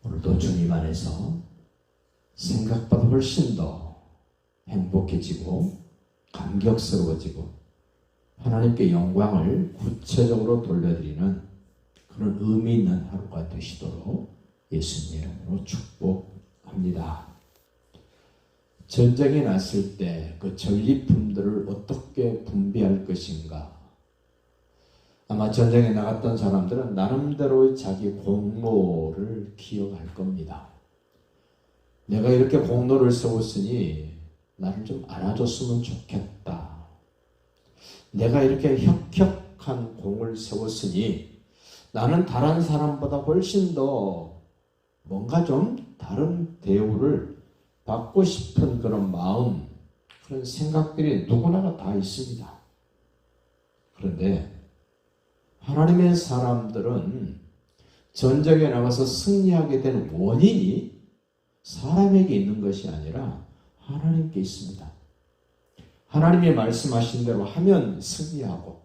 오늘도 주님 안에서 생각보다 훨씬 더 행복해지고 감격스러워지고 하나님께 영광을 구체적으로 돌려드리는 그런 의미 있는 하루가 되시도록 예수님 이름으로 축복합니다. 전쟁이 났을 때 그 전리품들을 어떻게 분배할 것인가? 아마 전쟁에 나갔던 사람들은 나름대로 자기 공로를 기억할 겁니다. 내가 이렇게 공로를 세웠으니 나를 좀 알아줬으면 좋겠다. 내가 이렇게 혁혁한 공을 세웠으니 나는 다른 사람보다 훨씬 더 뭔가 좀 다른 대우를 받고 싶은 그런 마음, 그런 생각들이 누구나가 다 있습니다. 그런데 하나님의 사람들은 전쟁에 나가서 승리하게 된 원인이 사람에게 있는 것이 아니라 하나님께 있습니다. 하나님이 말씀하신 대로 하면 승리하고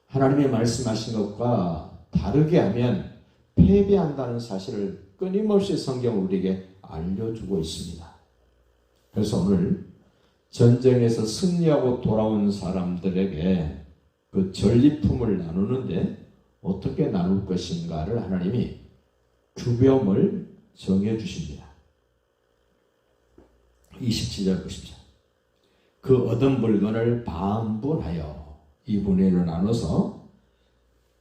하나님이 말씀하신 것과 다르게 하면 패배한다는 사실을 끊임없이 성경은 우리에게 알려주고 있습니다. 그래서 오늘 전쟁에서 승리하고 돌아온 사람들에게 그 전리품을 나누는데 어떻게 나눌 것인가를 하나님이 규범을 정해 주십니다. 27절 보십시오. 그 얻은 물건을 반분하여 2분의 1로 나눠서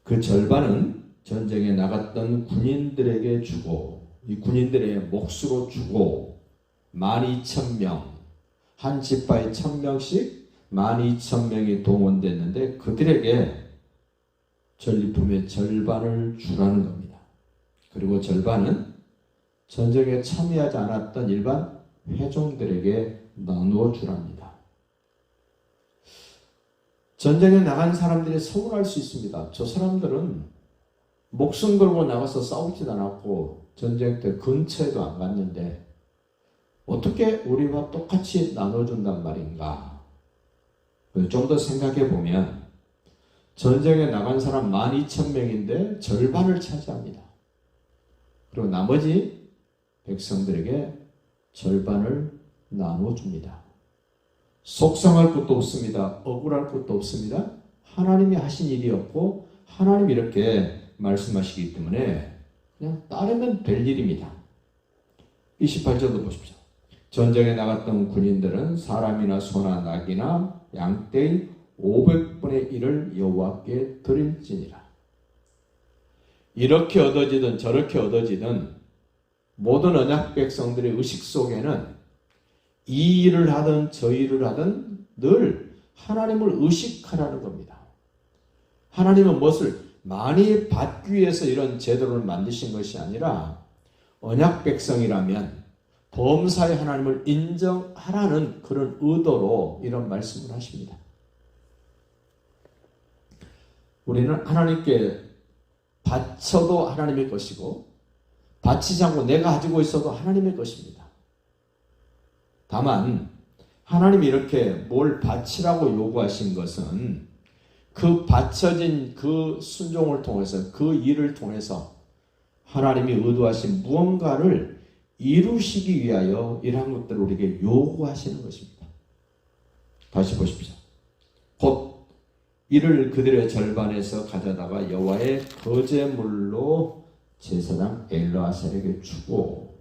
그 절반은 전쟁에 나갔던 군인들에게 주고 이 군인들의 몫으로 주고 12,000명 한 지파에 1,000명씩 12,000명이 동원됐는데 그들에게 전리품의 절반을 주라는 겁니다. 그리고 절반은 전쟁에 참여하지 않았던 일반 회종들에게 나누어 주랍니다. 전쟁에 나간 사람들이 서운할 수 있습니다. 저 사람들은 목숨 걸고 나가서 싸우지도 않았고 전쟁 때 근처에도 안 갔는데 어떻게 우리와 똑같이 나눠준단 말인가? 좀 더 생각해 보면 전쟁에 나간 사람 12,000명인데 절반을 차지합니다. 그리고 나머지 백성들에게 절반을 나눠줍니다. 속상할 것도 없습니다. 억울할 것도 없습니다. 하나님이 하신 일이었고 하나님이 이렇게 말씀하시기 때문에 그냥 따르면 될 일입니다. 28절도 보십시오. 전쟁에 나갔던 군인들은 사람이나 소나 낙이나 양떼의 500분의 1을 여호와께 드릴지니라. 이렇게 얻어지든 저렇게 얻어지든 모든 언약 백성들의 의식 속에는 이 일을 하든 저 일을 하든 늘 하나님을 의식하라는 겁니다. 하나님은 무엇을 많이 받기 위해서 이런 제도를 만드신 것이 아니라 언약 백성이라면 범사의 하나님을 인정하라는 그런 의도로 이런 말씀을 하십니다. 우리는 하나님께 바쳐도 하나님의 것이고 바치지 않고 내가 가지고 있어도 하나님의 것입니다. 다만 하나님이 이렇게 뭘 바치라고 요구하신 것은 그 바쳐진 그 순종을 통해서 그 일을 통해서 하나님이 의도하신 무언가를 이루시기 위하여 이러한 것들을 우리에게 요구하시는 것입니다. 다시 보십시오. 곧 이를 그들의 절반에서 가져다가 여호와의 거제물로 제사장 엘르아살에게 주고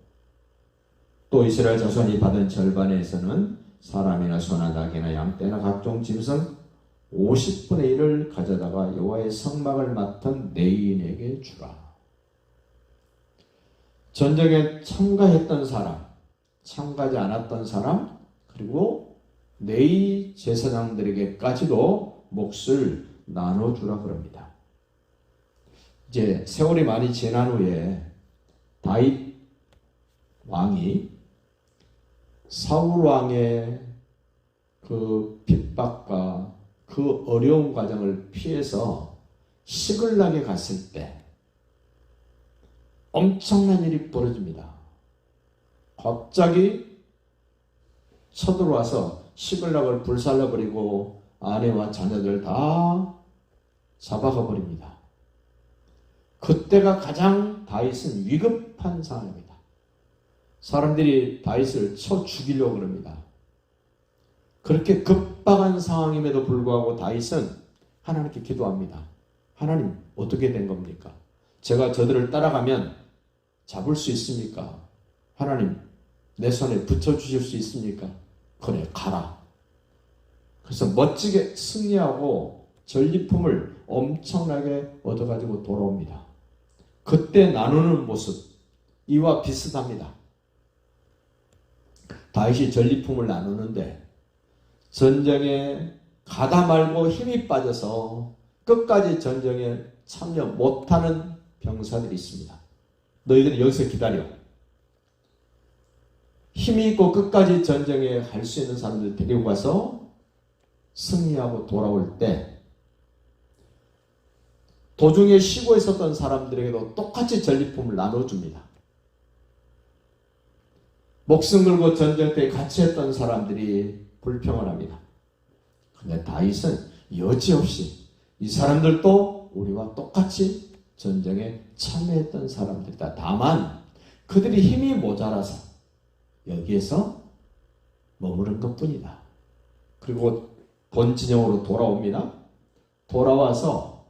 또 이스라엘 자손이 받은 절반에서는 사람이나 소나 낙이나 양떼나 각종 짐승 50분의 1을 가져다가 여호와의 성막을 맡은 레위인에게 주라. 전쟁에 참가했던 사람, 참가하지 않았던 사람, 그리고 레위 제사장들에게까지도 몫을 나눠주라 그럽니다. 이제 세월이 많이 지난 후에 다윗 왕이 사울 왕의 그 핍박과 그 어려운 과정을 피해서 시글락에 갔을 때 엄청난 일이 벌어집니다. 갑자기 쳐들어와서 시글락을 불살라버리고 아내와 자녀들 다 잡아가 버립니다. 그때가 가장 다윗은 위급한 상황입니다. 사람들이 다윗을 쳐 죽이려고 그럽니다. 그렇게 급박한 상황임에도 불구하고 다윗은 하나님께 기도합니다. 하나님, 어떻게 된 겁니까? 제가 저들을 따라가면 잡을 수 있습니까? 하나님, 내 손에 붙여주실 수 있습니까? 그래, 가라. 그래서 멋지게 승리하고 전리품을 엄청나게 얻어가지고 돌아옵니다. 그때 나누는 모습, 이와 비슷합니다. 다윗이 전리품을 나누는데 전쟁에 가다 말고 힘이 빠져서 끝까지 전쟁에 참여 못하는 병사들이 있습니다. 너희들은 여기서 기다려. 힘이 있고 끝까지 전쟁에 갈 수 있는 사람들 데리고 가서 승리하고 돌아올 때 도중에 쉬고 있었던 사람들에게도 똑같이 전리품을 나눠줍니다. 목숨 걸고 전쟁터에 같이 했던 사람들이 불평을 합니다. 근데 다윗은 여지없이 이 사람들도 우리와 똑같이 전쟁에 참여했던 사람들이다. 다만 그들이 힘이 모자라서 여기에서 머무른 것뿐이다. 그리고 본 진영으로 돌아옵니다. 돌아와서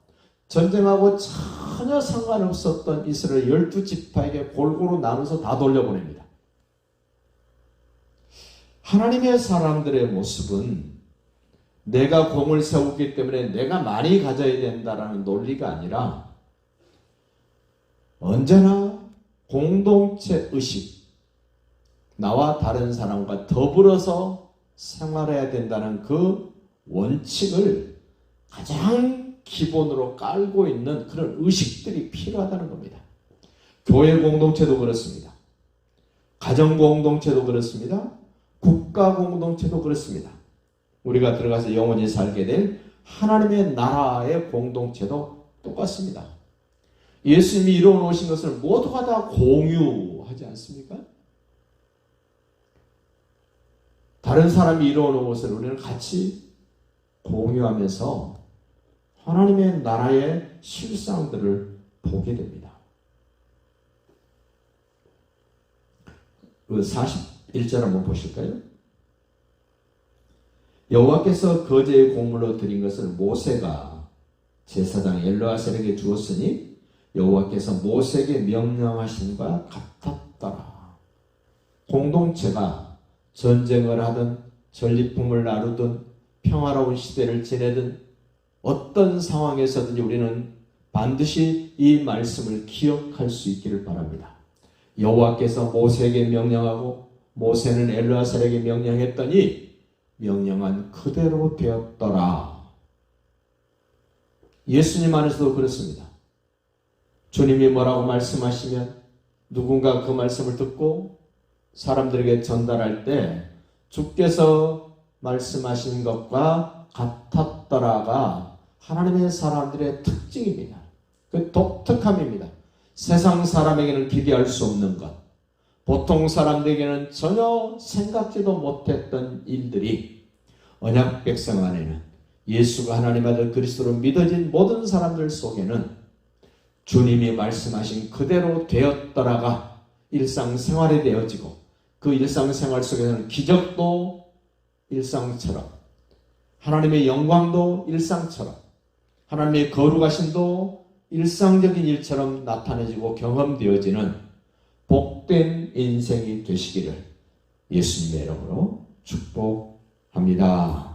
전쟁하고 전혀 상관없었던 이스라엘 12지파에게 골고루 나눠서 다 돌려보냅니다. 하나님의 사람들의 모습은 내가 공을 세우기 때문에 내가 많이 가져야 된다라는 논리가 아니라 언제나 공동체 의식, 나와 다른 사람과 더불어서 생활해야 된다는 그 원칙을 가장 기본으로 깔고 있는 그런 의식들이 필요하다는 겁니다. 교회 공동체도 그렇습니다. 가정 공동체도 그렇습니다. 국가 공동체도 그렇습니다. 우리가 들어가서 영원히 살게 될 하나님의 나라의 공동체도 똑같습니다. 예수님이 이루어놓으신 것을 모두가 다 공유하지 않습니까? 다른 사람이 이루어놓은 것을 우리는 같이 공유하면서 하나님의 나라의 실상들을 보게 됩니다. 그 41절 한번 보실까요? 여호와께서 거제의 곡물로 드린 것을 모세가 제사장 엘르아살에게 주었으니 여호와께서 모세에게 명령하심과 같았더라. 공동체가 전쟁을 하든 전리품을 나누든 평화로운 시대를 지내든 어떤 상황에서든지 우리는 반드시 이 말씀을 기억할 수 있기를 바랍니다. 여호와께서 모세에게 명령하고 모세는 엘르아살에게 명령했더니 명령한 그대로 되었더라. 예수님 안에서도 그렇습니다. 주님이 뭐라고 말씀하시면 누군가 그 말씀을 듣고 사람들에게 전달할 때 주께서 말씀하신 것과 같았더라가 하나님의 사람들의 특징입니다. 그 독특함입니다. 세상 사람에게는 기대할 수 없는 것, 보통 사람들에게는 전혀 생각지도 못했던 일들이 언약 백성 안에는 예수가 하나님 아들 그리스도로 믿어진 모든 사람들 속에는 주님이 말씀하신 그대로 되었더라가 일상생활이 되어지고 그 일상생활 속에서는 기적도 일상처럼 하나님의 영광도 일상처럼 하나님의 거룩하심도 일상적인 일처럼 나타내지고 경험되어지는 복된 인생이 되시기를 예수님의 이름으로 축복합니다.